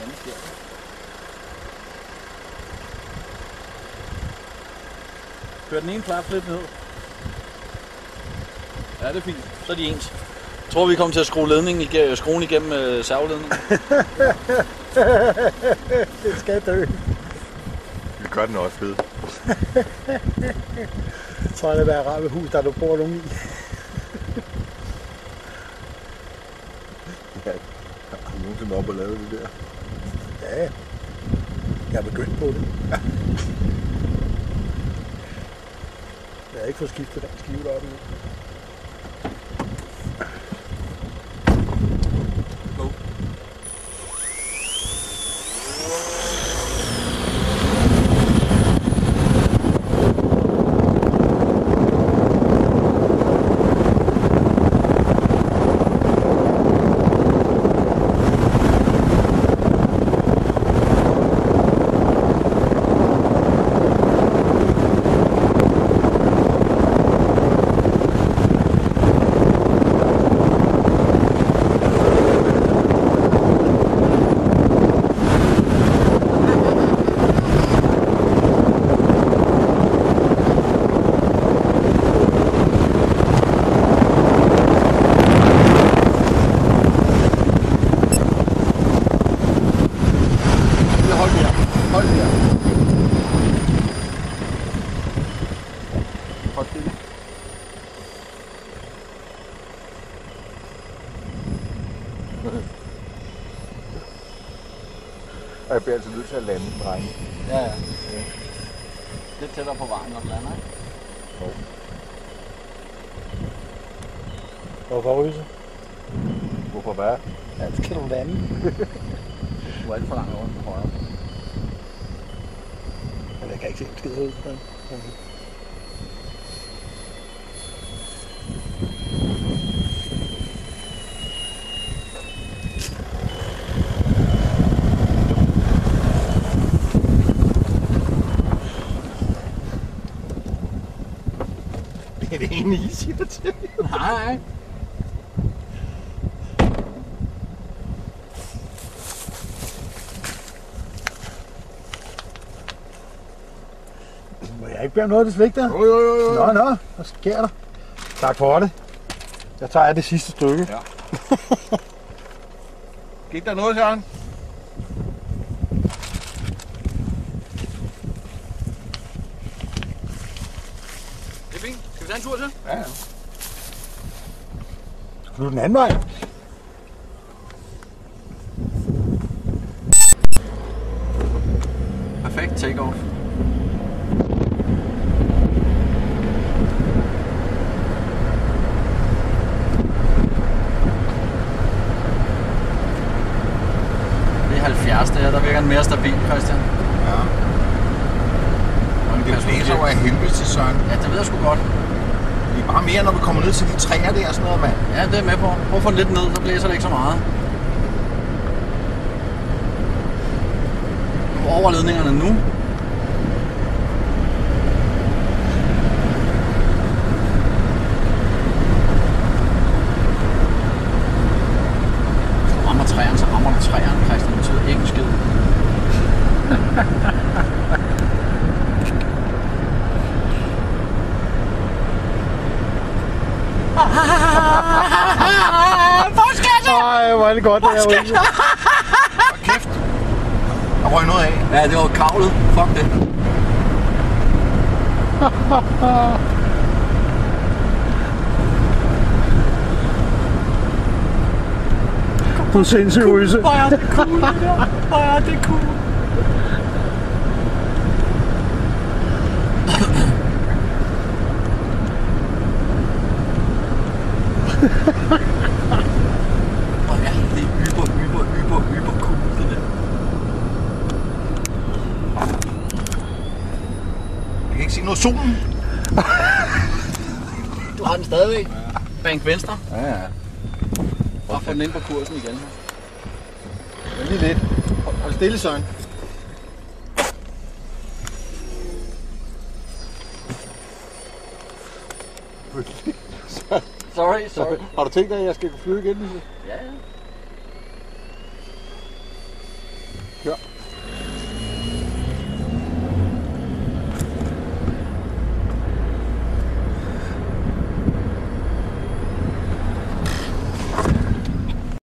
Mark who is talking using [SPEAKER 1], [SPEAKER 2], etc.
[SPEAKER 1] fanden sker der? Kør den ene klap lidt ned. Ja, det er fint. Så er de ens. Jeg tror, vi kommer til at skrue igennem servoledningen.
[SPEAKER 2] Det skal dø.
[SPEAKER 3] Vi gør den også ved.
[SPEAKER 2] Så er det være rart ved hus, der du bor nogen i.
[SPEAKER 3] Ja, har du nogensinde op og lavet det der?
[SPEAKER 2] Ja, jeg er begyndt på det. Jeg har ikke fået skiftet den skive deroppe nu.
[SPEAKER 3] Og jeg bliver altså nødt til at lande, drenge.
[SPEAKER 1] Ja, ja. Lidt tættere på vejen, når du lander, ikke?
[SPEAKER 3] Jo.
[SPEAKER 2] Hvorfor ryse?
[SPEAKER 3] Hvorfor hvad?
[SPEAKER 2] Ja, det kan du lande.
[SPEAKER 1] Du er alt for langt over den højre.
[SPEAKER 2] Men jeg kan ikke se en skid ud på den.
[SPEAKER 3] Det er det ene, I siger til.
[SPEAKER 1] Nej.
[SPEAKER 2] Må jeg ikke bede om noget, det svigter?
[SPEAKER 3] Jo.
[SPEAKER 2] Nå, hvad sker der? Tak for det. Jeg tager det sidste stykke.
[SPEAKER 3] Ja. Gik der noget, Søren?
[SPEAKER 1] Det er fint. Skal vi tage en tur til?
[SPEAKER 3] Ja.
[SPEAKER 2] Skal du den anden vej?
[SPEAKER 1] Perfekt take-off. Det er 70, det her. Der virker den mere stabil, Christian.
[SPEAKER 3] Ja.
[SPEAKER 1] Og
[SPEAKER 3] Det blæser over af helvede til Søren.
[SPEAKER 1] Ja, det ved jeg sgu godt.
[SPEAKER 3] Det er bare mere, når vi kommer ned til de træer der og sådan noget, mand.
[SPEAKER 1] Ja, det er med på. Prøv at få den lidt ned, så blæser det ikke så meget. Nu over ledningerne nu. Hvis du rammer træerne, så rammer du træerne, Christian. Det betyder ikke en skid.
[SPEAKER 2] Ej, hvor er det godt, det her.
[SPEAKER 3] Hold kæft. Der røg noget af.
[SPEAKER 1] Ja, det var kravlet. Fuck det.
[SPEAKER 2] Du er sindssygt ryse.
[SPEAKER 1] Hvor er det cool, det der. Hvor er det cool. Hvor er det hyper cool, det der.
[SPEAKER 3] Jeg kan ikke se noget solen.
[SPEAKER 1] Du har den stadigvæk. Bank venstre.
[SPEAKER 3] Ja.
[SPEAKER 1] Og få den ind på kursen igen.
[SPEAKER 3] Lige lidt. Hold stille, Søren.
[SPEAKER 1] Sorry.
[SPEAKER 3] Har du tænkt dig, at jeg skal kunne flyve igen? Lise?
[SPEAKER 1] Ja.
[SPEAKER 2] Kør.